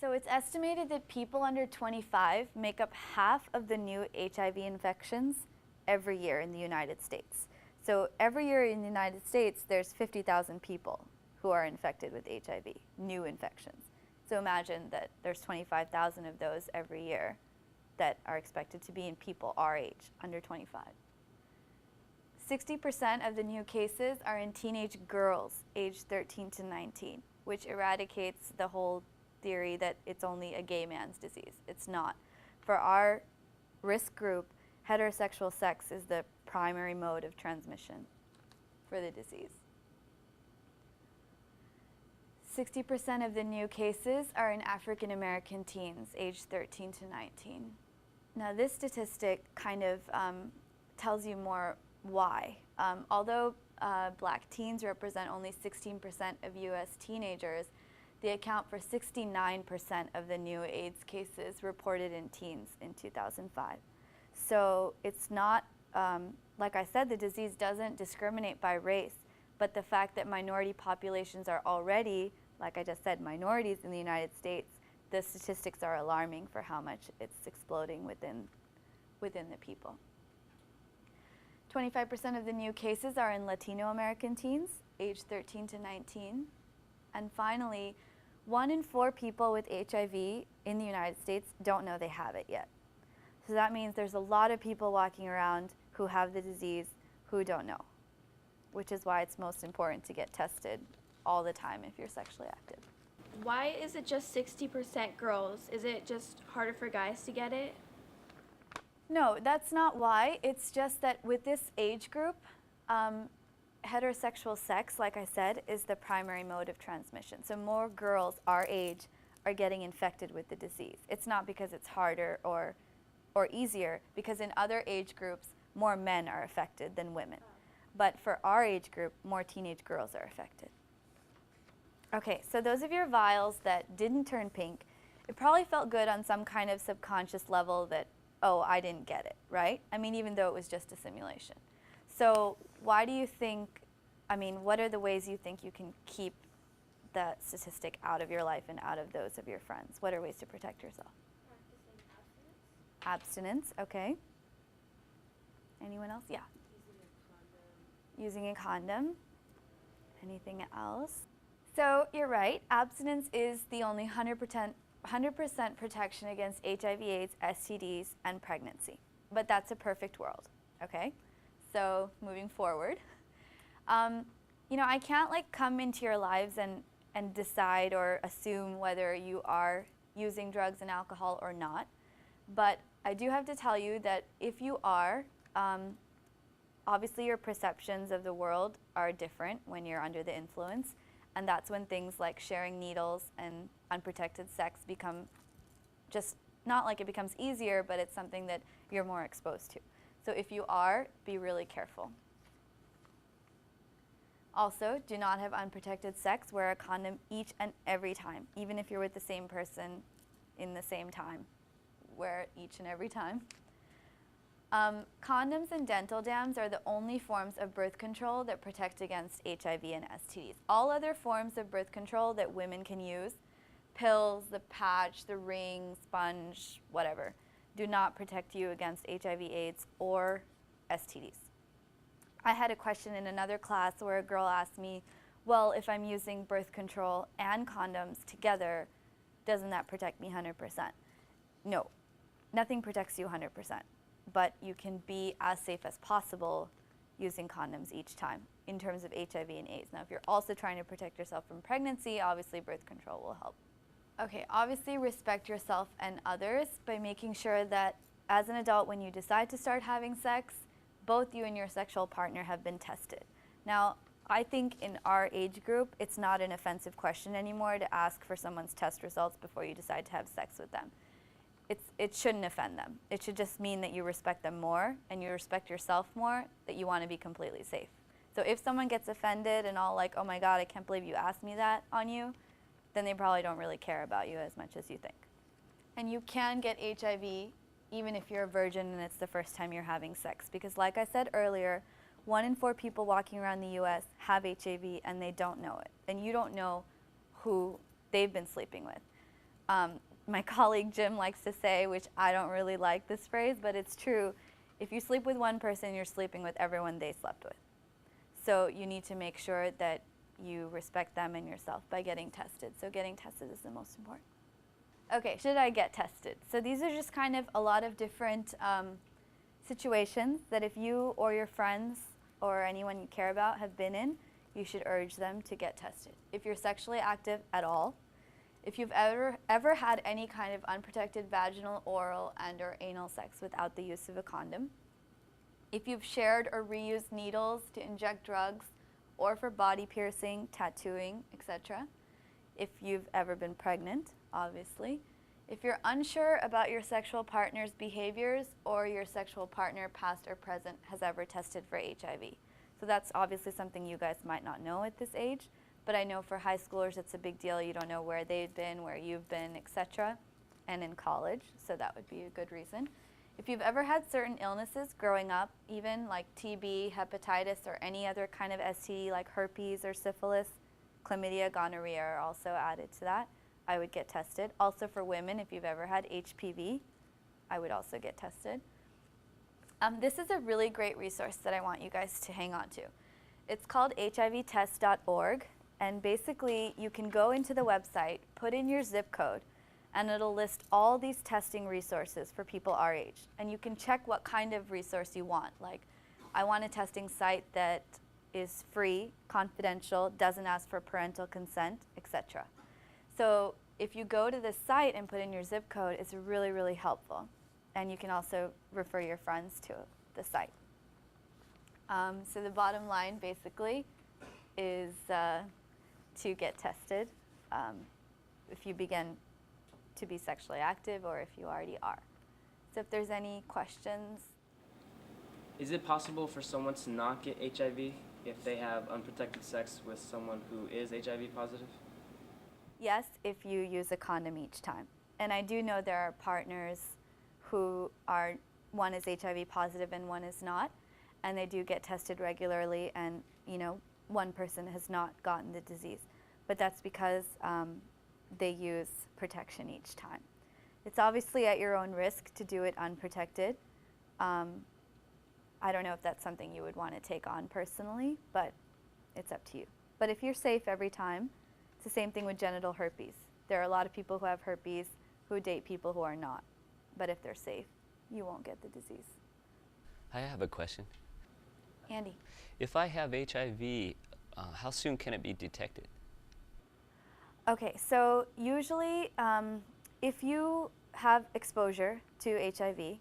So it's estimated that people under 25 make up half of the new HIV infections every year in the United States. So every year in the United States, there's 50,000 people who are infected with HIV, new infections. So imagine that there's 25,000 of those every year that are expected to be in people our age, under 25. 60% of the new cases are in teenage girls aged 13 to 19, which eradicates the whole theory that it's only a gay man's disease. It's not. For our risk group, heterosexual sex is the primary mode of transmission for the disease. 60% of the new cases are in African American teens aged 13 to 19. Now this statistic kind of tells you more why. Although black teens represent only 16% of US teenagers, they account for 69% of the new AIDS cases reported in teens in 2005. So it's not, like I said, the disease doesn't discriminate by race, but the fact that minority populations are already, like I just said, minorities in the United States, the statistics are alarming for how much it's exploding within the people. 25% of the new cases are in Latino American teens, aged 13 to 19. And finally, 1 in 4 people with HIV in the United States don't know they have it yet. So that means there's a lot of people walking around who have the disease who don't know, which is why it's most important to get tested all the time if you're sexually active. Why is it just 60% girls? Is it just harder for guys to get it? No, that's not why. It's just that with this age group, heterosexual sex, like I said, is the primary mode of transmission. So more girls our age are getting infected with the disease. It's not because it's harder or easier, because in other age groups, more men are affected than women. But for our age group, more teenage girls are affected. Okay, so those of your vials that didn't turn pink, it probably felt good on some kind of subconscious level that, oh, I didn't get it, right? I mean, even though it was just a simulation. So why do you think, what are the ways you think you can keep that statistic out of your life and out of those of your friends? What are ways to protect yourself? Practicing Abstinence, okay. Anyone else? Yeah. Using a condom. Anything else? So you're right, abstinence is the only 100% protection against HIV/AIDS, STDs, and pregnancy. But that's a perfect world, okay? So moving forward, I can't come into your lives and decide or assume whether you are using drugs and alcohol or not. But I do have to tell you that if you are, obviously your perceptions of the world are different when you're under the influence. And that's when things like sharing needles and unprotected sex become just, not like it becomes easier, but it's something that you're more exposed to. So if you are, be really careful. Also, do not have unprotected sex. Wear a condom each and every time, even if you're with the same person in the same time. Wear it each and every time. Condoms and dental dams are the only forms of birth control that protect against HIV and STDs. All other forms of birth control that women can use, pills, the patch, the ring, sponge, whatever, do not protect you against HIV/AIDS or STDs. I had a question in another class where a girl asked me, well, if I'm using birth control and condoms together, doesn't that protect me 100%? No, nothing protects you 100%. But you can be as safe as possible using condoms each time in terms of HIV and AIDS. Now, if you're also trying to protect yourself from pregnancy, obviously birth control will help. Okay, obviously respect yourself and others by making sure that as an adult, when you decide to start having sex, both you and your sexual partner have been tested. Now, I think in our age group, it's not an offensive question anymore to ask for someone's test results before you decide to have sex with them. It shouldn't offend them. It should just mean that you respect them more and you respect yourself more, that you want to be completely safe. So if someone gets offended and all like, oh my God, I can't believe you asked me that on you, then they probably don't really care about you as much as you think. And you can get HIV even if you're a virgin and it's the first time you're having sex. Because like I said earlier, 1 in 4 people walking around the US have HIV and they don't know it. And you don't know who they've been sleeping with. My colleague Jim likes to say, which I don't really like this phrase, but it's true, if you sleep with one person, you're sleeping with everyone they slept with. So you need to make sure that you respect them and yourself by getting tested. So getting tested is the most important. Okay, should I get tested? So these are just kind of a lot of different situations that if you or your friends or anyone you care about have been in, you should urge them to get tested. If you're sexually active at all, if you've ever had any kind of unprotected vaginal, oral, and/or anal sex without the use of a condom, if you've shared or reused needles to inject drugs or for body piercing, tattooing, etc., if you've ever been pregnant, obviously, if you're unsure about your sexual partner's behaviors or your sexual partner, past or present, has ever tested for HIV. So that's obviously something you guys might not know at this age, but I know for high schoolers it's a big deal. You don't know where they've been, where you've been, etc., and in college, so that would be a good reason. If you've ever had certain illnesses growing up, even like TB, hepatitis, or any other kind of STD like herpes or syphilis, chlamydia, gonorrhea are also added to that, I would get tested. Also for women, if you've ever had HPV, I would also get tested. This is a really great resource that I want you guys to hang on to. It's called hivtest.org, and basically you can go into the website, put in your zip code, and it'll list all these testing resources for people our age. And you can check what kind of resource you want. Like, I want a testing site that is free, confidential, doesn't ask for parental consent, etc. So if you go to this site and put in your zip code, it's really, really helpful. And you can also refer your friends to the site. So the bottom line basically is to get tested if you begin to be sexually active or if you already are. So if there's any questions. Is it possible for someone to not get HIV if they have unprotected sex with someone who is HIV positive? Yes, if you use a condom each time. And I do know there are partners who are, one is HIV positive and one is not, and they do get tested regularly, and one person has not gotten the disease. But that's because they use protection each time. It's obviously at your own risk to do it unprotected. I don't know if that's something you would want to take on personally, but it's up to you. But if you're safe every time, it's the same thing with genital herpes. There are a lot of people who have herpes who date people who are not. But if they're safe, you won't get the disease. I have a question. Andy. If I have HIV, how soon can it be detected? Okay, so usually if you have exposure to HIV,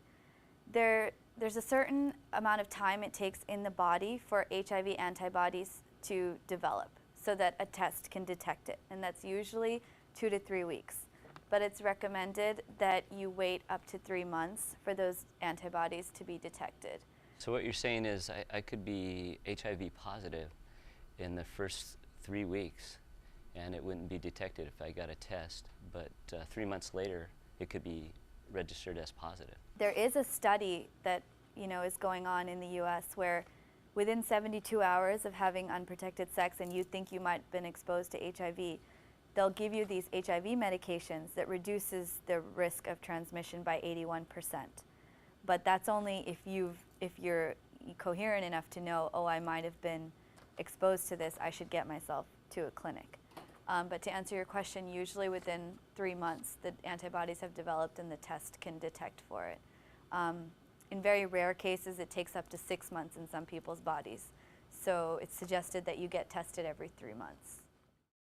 there's a certain amount of time it takes in the body for HIV antibodies to develop so that a test can detect it, and that's usually 2 to 3 weeks. But it's recommended that you wait up to 3 months for those antibodies to be detected. So what you're saying is I could be HIV positive in the first 3 weeks, and it wouldn't be detected if I got a test, but 3 months later it could be registered as positive. There is a study that is going on in the US where within 72 hours of having unprotected sex and you think you might have been exposed to HIV, they'll give you these HIV medications that reduces the risk of transmission by 81%. But that's only if you're coherent enough to know, oh, I might have been exposed to this, I should get myself to a clinic. But to answer your question, usually within 3 months, the antibodies have developed and the test can detect for it. In very rare cases, it takes up to 6 months in some people's bodies. So it's suggested that you get tested every 3 months.